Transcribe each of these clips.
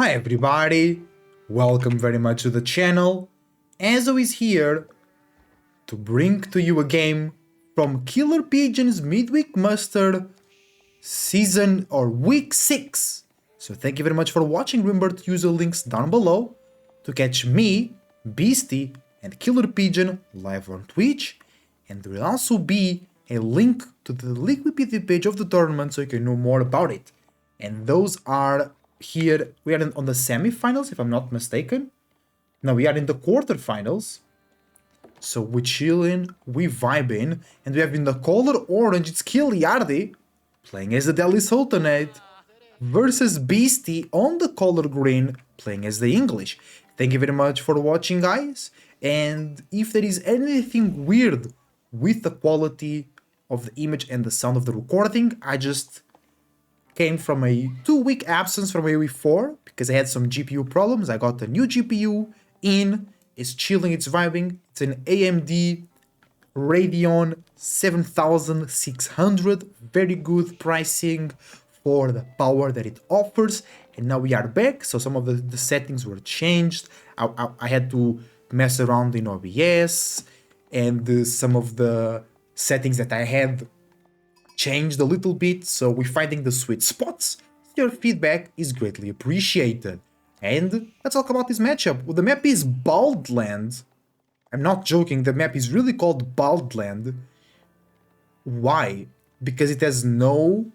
Hi everybody, welcome very much to the channel. As always here to bring to you a game from KillerPigeon's Midweek Muster season or week 6. So thank you very much for watching. Remember to use the links down below to catch me, Beasty and KillerPigeon live on Twitch, and there will also be a link to the Liquid page of the tournament so you can know more about it. And those are here, we are on the semi-finals if I'm not mistaken. Now we are in the quarterfinals. So we chilling, we vibing, and we have in the color orange, it's Kiljardi playing as the Delhi Sultanate versus Beasty on the color green playing as the English. Thank you very much for watching, guys, and if there is anything weird with the quality of the image and the sound of the recording, I just came from a 2-week absence from AOE4 because I had some GPU problems. I got a new GPU in, it's chilling, it's vibing. It's an AMD Radeon 7600, very good pricing for the power that it offers. And now we are back, so some of the settings were changed. I had to mess around in OBS, and some of the settings that I had changed a little bit, so we're finding the sweet spots. Your feedback is greatly appreciated. And let's talk about this matchup. Well, the map is Baldland. I'm not joking, the map is really called Baldland. Why? Because it has no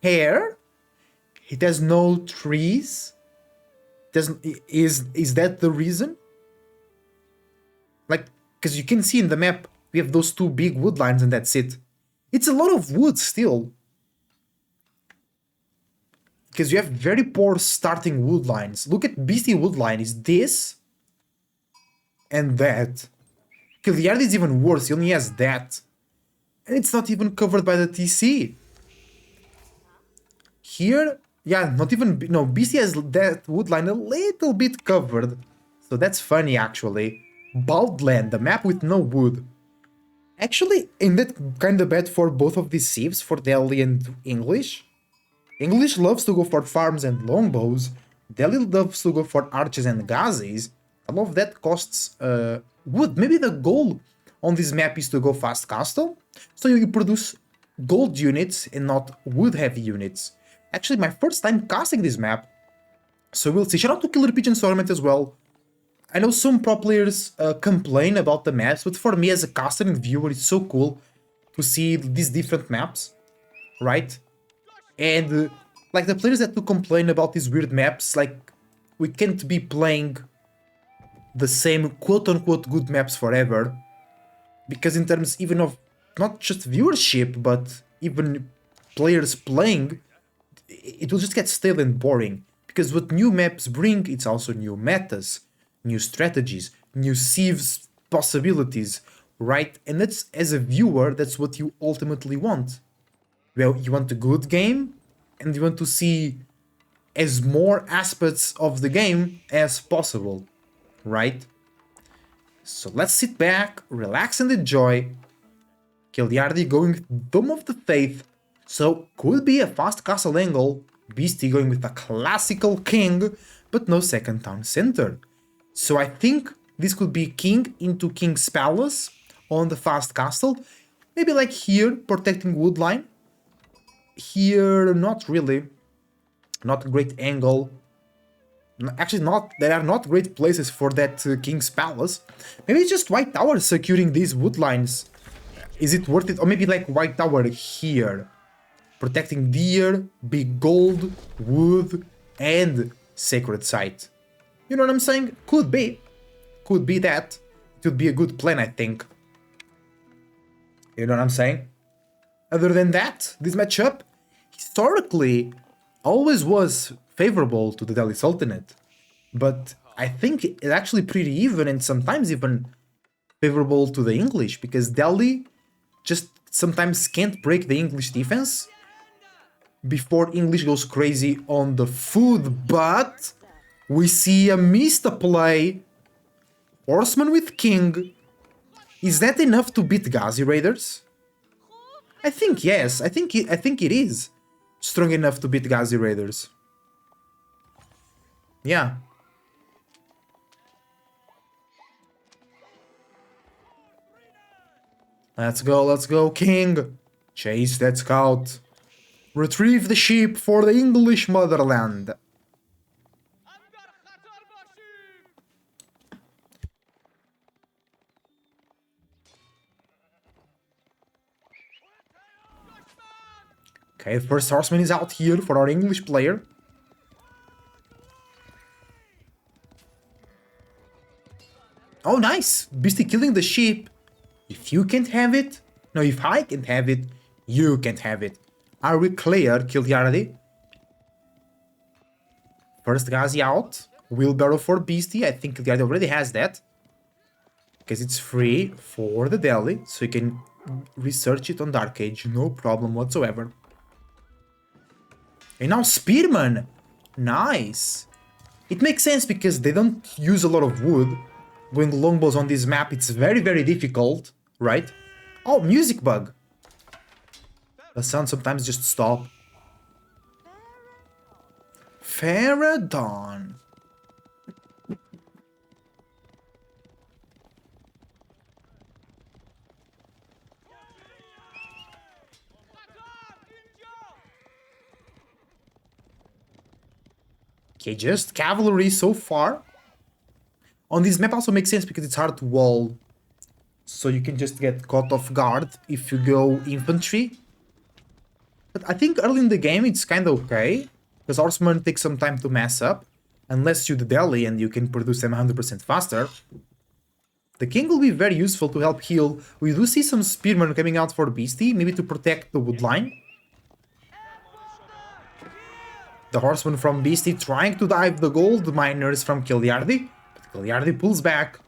hair, it has no trees. Is that the reason? Like, because you can see in the map, we have those two big wood lines and that's it. It's a lot of wood still. Because you have very poor starting wood lines. Look at Beasty wood line, is this and that. Kiljardi is even worse, he only has that. And it's not even covered by the TC. Here, yeah, not even, no, Beasty has that wood line a little bit covered. So that's funny actually. Baldland, the map with no wood. Actually, ain't that kinda bad for both of these civs, for Delhi and English? English loves to go for farms and longbows, Delhi loves to go for archers and ghazis. All of that costs wood. Maybe the goal on this map is to go fast castle, so you produce gold units and not wood heavy units. Actually, my first time casting this map, so we'll see. Shout out to KillerPigeon tournament as well. I know some pro players complain about the maps, but for me as a caster and viewer, it's so cool to see these different maps, right? And like the players that do complain about these weird maps, like we can't be playing the same quote-unquote good maps forever, because in terms even of not just viewership, but even players playing, it will just get stale and boring, because what new maps bring, it's also new metas, new strategies, new civs possibilities, right? And that's, as a viewer, that's what you ultimately want. Well, you want a good game, and you want to see as more aspects of the game as possible, right? So let's sit back, relax and enjoy. Kiljardi going with Dome of the Faith, so could be a fast castle angle. Beasty going with a classical king, but no second town center. So I think this could be king into king's palace on the fast castle. Maybe like here, protecting woodline. Here, not really. Not a great angle. Actually, there are not great places for that king's palace. Maybe it's just white tower securing these woodlines. Is it worth it? Or maybe like white tower here. Protecting deer, big gold, wood, and sacred site. You know what I'm saying? Could be. Could be that. It would be a good plan, I think. You know what I'm saying? Other than that, this matchup, historically, always was favorable to the Delhi Sultanate. But I think it's actually pretty even and sometimes even favorable to the English, because Delhi just sometimes can't break the English defense before English goes crazy on the food, but we see a Mista play. Horseman with King. Is that enough to beat Ghazi Raiders? I think yes. I think it is strong enough to beat Ghazi Raiders. Yeah. Let's go, King! Chase that scout. Retrieve the sheep for the English motherland. Okay, the first horseman is out here for our English player. Oh, nice! Beasty killing the sheep. If you can't have it, no, if I can't have it, you can't have it. Are we clear, Kiljardi? First Ghazi out. Wheelbarrow for Beasty. I think Kiljardi already has that. Because it's free for the Delhi, so you can research it on Dark Age, no problem whatsoever. And now Spearman! Nice! It makes sense because they don't use a lot of wood. Going longbows on this map, it's very, very difficult, right? Oh, music bug! The sound sometimes just stop. Faradon. Okay, just cavalry so far. On this map also makes sense because it's hard to wall. So you can just get caught off guard if you go infantry. But I think early in the game it's kinda okay. Because horsemen take some time to mess up. Unless you do Delhi and you can produce them 100% faster. The king will be very useful to help heal. We do see some spearmen coming out for Beasty, maybe to protect the wood line. The horseman from Beasty trying to dive the gold miners from Kiljardi. But Kiljardi pulls back.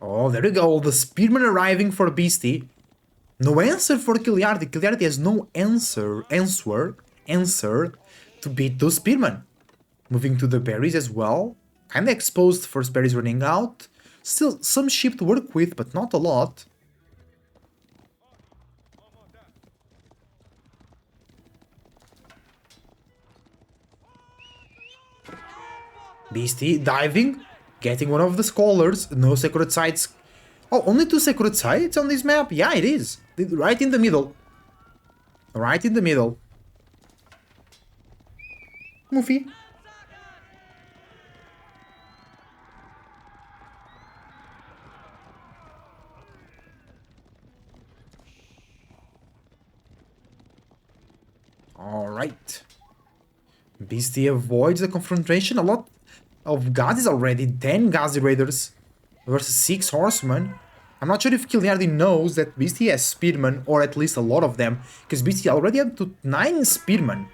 Oh, there you go, the spearman arriving for Beasty. No answer for Kiljardi. Kiljardi has no answer to beat those spearmen. Moving to the berries as well. Kinda exposed, first berries running out. Still some sheep to work with, but not a lot. Beasty diving, getting one of the scholars, no sacred sites. Oh, only 2 sacred sites on this map? Yeah, it is. Right in the middle. Right in the middle. Muffy. Alright. Beasty avoids the confrontation. A lot of Ghazis already. 10 Ghazi raiders versus 6 horsemen. I'm not sure if Kiljardi knows that Beasty has spearmen, or at least a lot of them, because Beasty already up to 9 spearmen.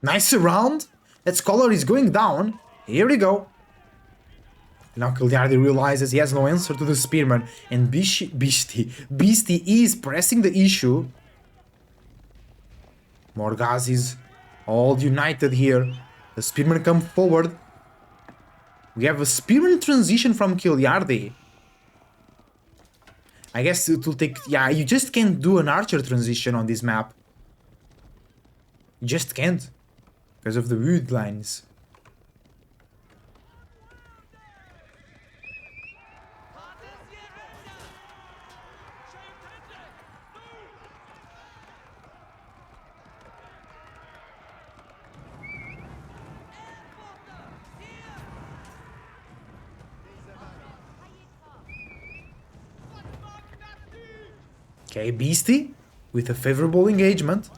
Nice round. That scholar is going down. Here we go. Now Kiljardi realizes he has no answer to the spearman, and Beasty is pressing the issue. More Ghazis, all united here. The spearmen come forward. We have a spearman transition from Kiljardi. I guess it will take... Yeah, you just can't do an archer transition on this map. You just can't. Because of the wood lines. Okay, Beasty, with a favorable engagement,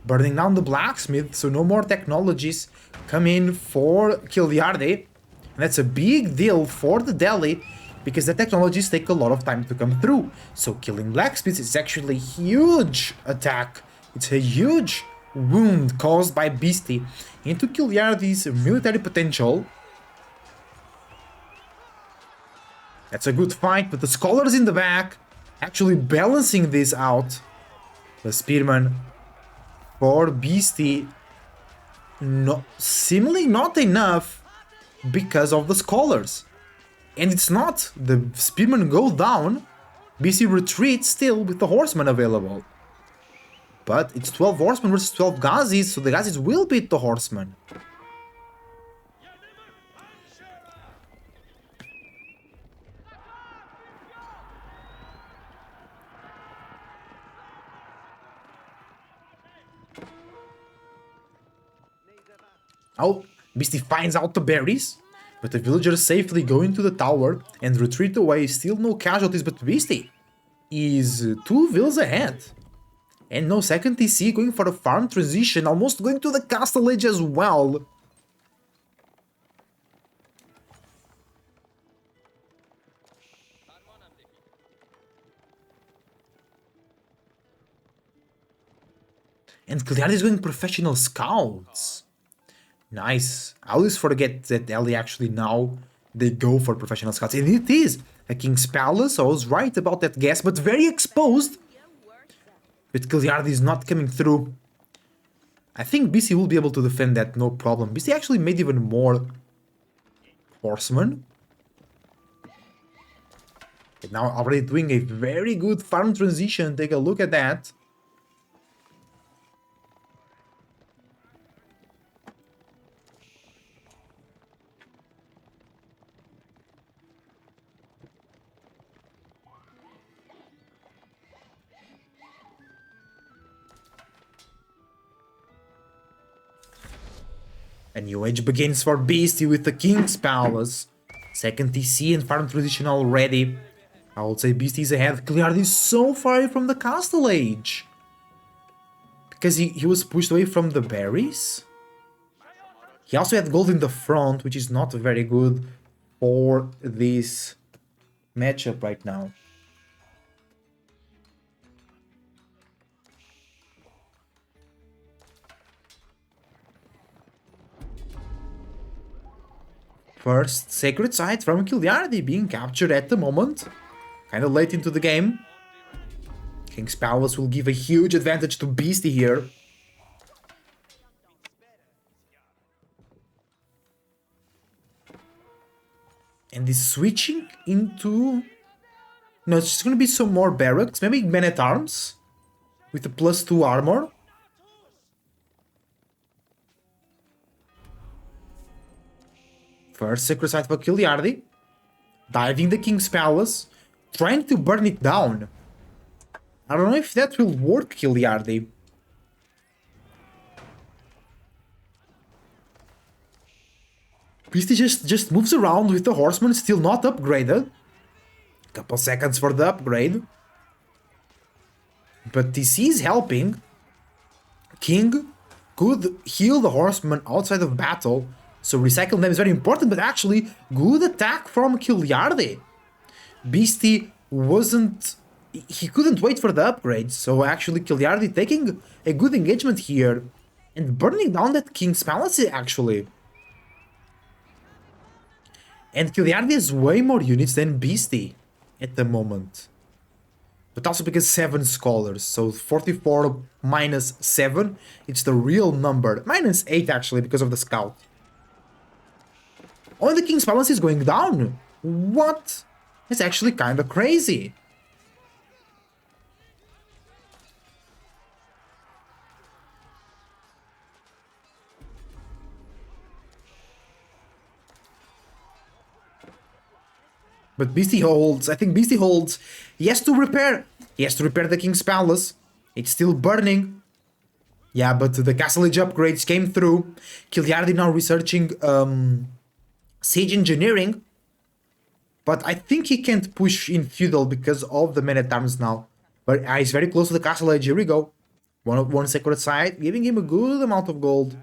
burning down the blacksmith, so no more technologies come in for Kiljardi. And that's a big deal for the Delhi. because the technologies take a lot of time to come through. So killing blacksmiths is actually a huge attack. It's a huge wound caused by Beasty into Kiljardi's military potential. That's a good fight, but the scholars in the back actually balancing this out. The spearman for Beasty, seemingly not enough because of the scholars. And it's not. The spearmen go down. Beasty retreats still with the horsemen available. But it's 12 horsemen versus 12 Ghazis, so the Ghazis will beat the horsemen. Oh, Beasty finds out the berries, but the villagers safely go into the tower and retreat away. Still no casualties, but Beasty is 2 vills ahead. And no second TC going for a farm transition, almost going to the castle edge as well. And Kiljardi is going professional scouts. Nice. I always forget that Ellie actually now they go for professional scouts. And it is a King's Palace. I was right about that guess, but very exposed. But Kiljardi is not coming through. I think Beasty will be able to defend that, no problem. Beasty actually made even more horsemen. And now already doing a very good farm transition. Take a look at that. A new age begins for Beasty with the King's Palace. Second TC and farm transition already. I would say Beasty is ahead. Kiljardi is so far from the castle age. Because he was pushed away from the berries. He also had gold in the front, which is not very good for this matchup right now. First sacred site from Kiljardi being captured at the moment. Kinda late into the game. King's Palace will give a huge advantage to Beasty here. And is switching into... No, it's just gonna be some more barracks. Maybe men-at-arms. With a +2 armor. First sacred site for Kiljardi. Diving the King's Palace. Trying to burn it down. I don't know if that will work, Kiljardi. Beasty just moves around with the horseman, still not upgraded. Couple seconds for the upgrade. But TC is helping. King could heal the horseman outside of battle. So recycle them is very important, but actually good attack from Kiljardi. Beasty wasn't... He couldn't wait for the upgrade, so actually Kiljardi taking a good engagement here. And burning down that King's Palace actually. And Kiljardi has way more units than Beasty at the moment. But also because 7 scholars, so 44 minus 7, it's the real number. Minus 8 actually, because of the scout. Oh, the King's Palace is going down. What? It's actually kind of crazy. But Beasty holds. I think Beasty holds. He has to repair. He has to repair the King's Palace. It's still burning. Yeah, but the Castle Age upgrades came through. Kiljardi now researching siege engineering. But I think he can't push in feudal because of the men-at-arms now. But he's very close to the Castle Age. Here we go. One sacred site, giving him a good amount of gold.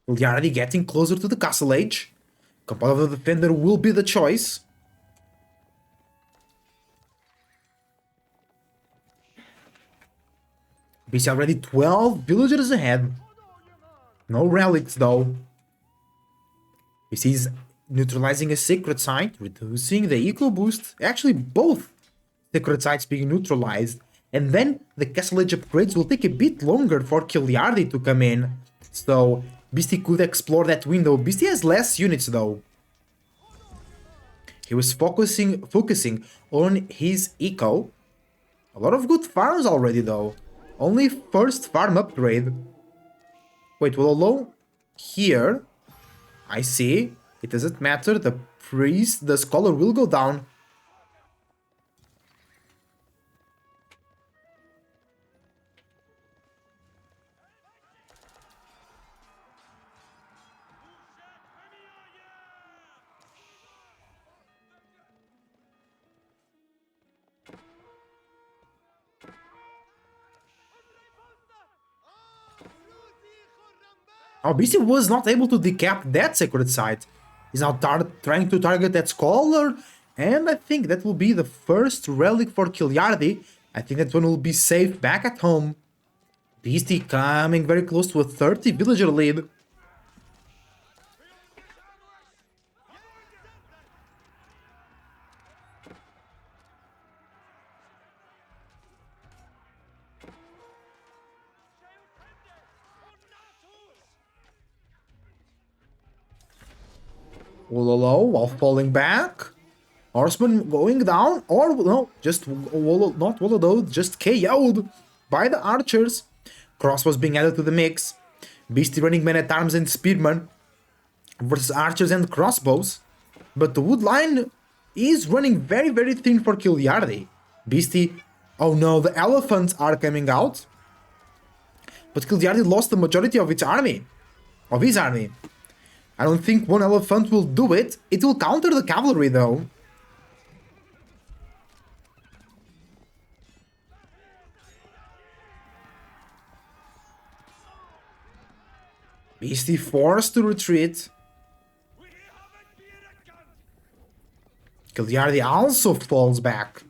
Kiljardi getting closer to the castle age. Compound of the defender will be the choice. Beasty already 12 villagers ahead. No relics though. Beasty is neutralizing a sacred site, reducing the eco boost. Actually, both sacred sites being neutralized. And then the castle age upgrades will take a bit longer for Kiljardi to come in. So Beasty could explore that window. Beasty has less units though. He was focusing on his eco. A lot of good farms already though. Only first farm upgrade. Wait, well, alone here, I see. It doesn't matter. The priest, the scholar will go down. Oh, Beasty was not able to decap that sacred site. He's now trying to target that scholar, and I think that will be the first relic for Kiljardi. I think that one will be safe back at home. Beasty coming very close to a 30 villager lead. Wololo while falling back. Horseman going down, or no, just not Wololo, just KO'd by the archers. Crossbows being added to the mix. Beasty running men at arms and spearmen versus archers and crossbows. But the wood line is running very, very thin for Kiljardi. Beasty, oh no, the elephants are coming out. But Kiljardi lost the majority of its army. Of his army. I don't think one elephant will do it. It will counter the cavalry though. Beasty forced to retreat. Kiljardi also falls back.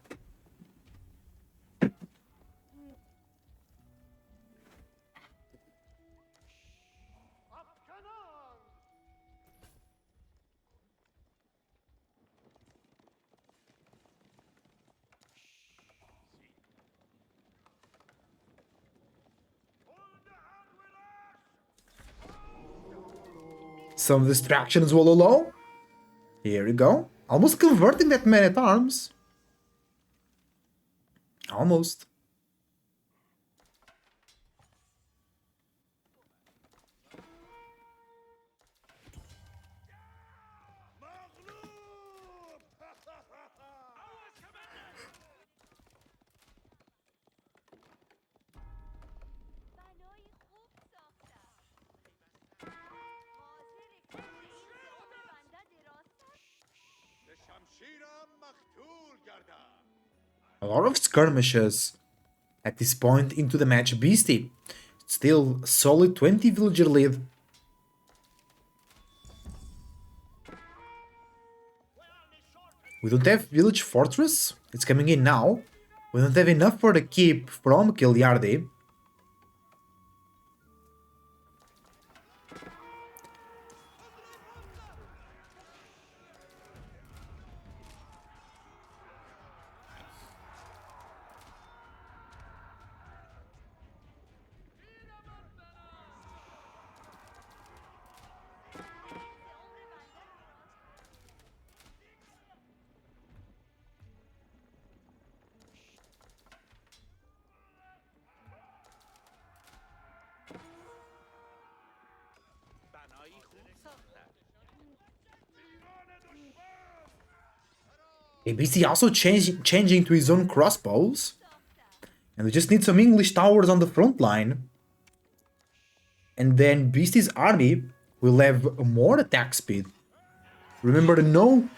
Some distractions will allow. Here we go. Almost converting that man at arms. Almost. A lot of skirmishes at this point into the match. Beasty still solid 20 villager lead. We don't have village fortress. It's coming in now. We don't have enough for the keep from Kiljardi. Beasty also changing to his own crossbows. And we just need some English towers on the front line. And then Beasty's army will have more attack speed. Remember, no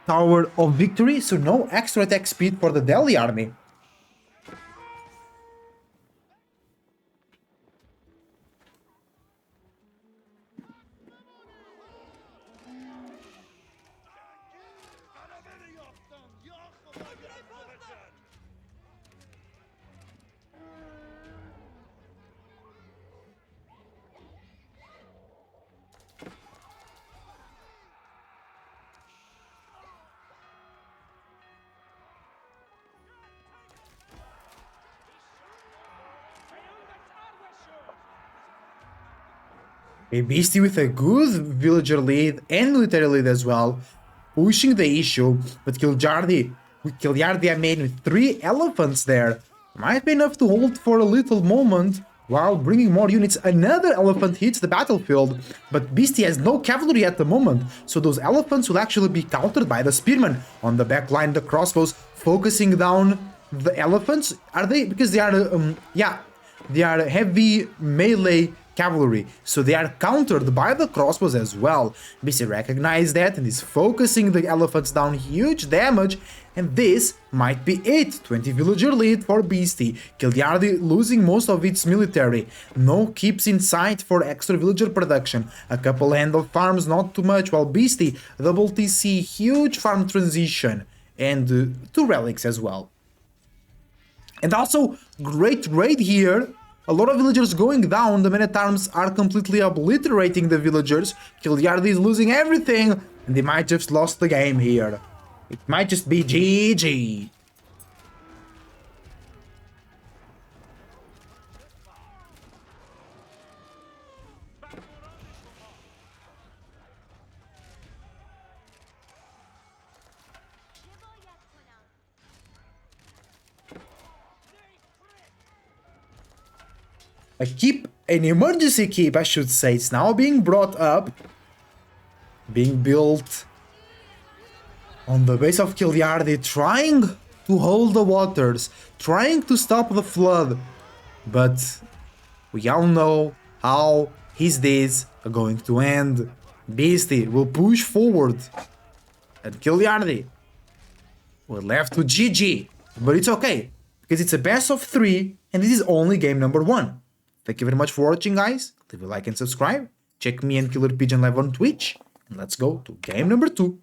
Tower of Victory, so no extra attack speed for the Delhi army. A Beasty with a good villager lead and military lead as well, pushing the issue, but Kiljardi I mean, with 3 elephants there, might be enough to hold for a little moment, while bringing more units. Another elephant hits the battlefield, but Beasty has no cavalry at the moment, so those elephants will actually be countered by the spearmen. On the back line, the crossbows focusing down the elephants. Are they? Because they are, they are heavy melee cavalry, so they are countered by the crossbows as well. Beasty recognized that and is focusing the elephants down, huge damage, and this might be it. 20 villager lead for Beasty. Kiljardi losing most of its military. No keeps in sight for extra villager production. A couple handle farms, not too much, while Beasty, double TC, huge farm transition, and 2 relics as well. And also, great raid here. A lot of villagers going down, the men-at-arms are completely obliterating the villagers. Kiljardi is losing everything, and they might just lost the game here. It might just be GG. An emergency keep, I should say, it's now being brought up, being built on the base of Kiljardi, trying to hold the waters, trying to stop the flood, but we all know how his days are going to end. Beasty will push forward, and Kiljardi we're left to GG, but it's okay, because it's a best of 3, and this is only game number 1. Thank you very much for watching, guys. Leave a like and subscribe. Check me and KillerPigeon live on Twitch. And let's go to game number 2.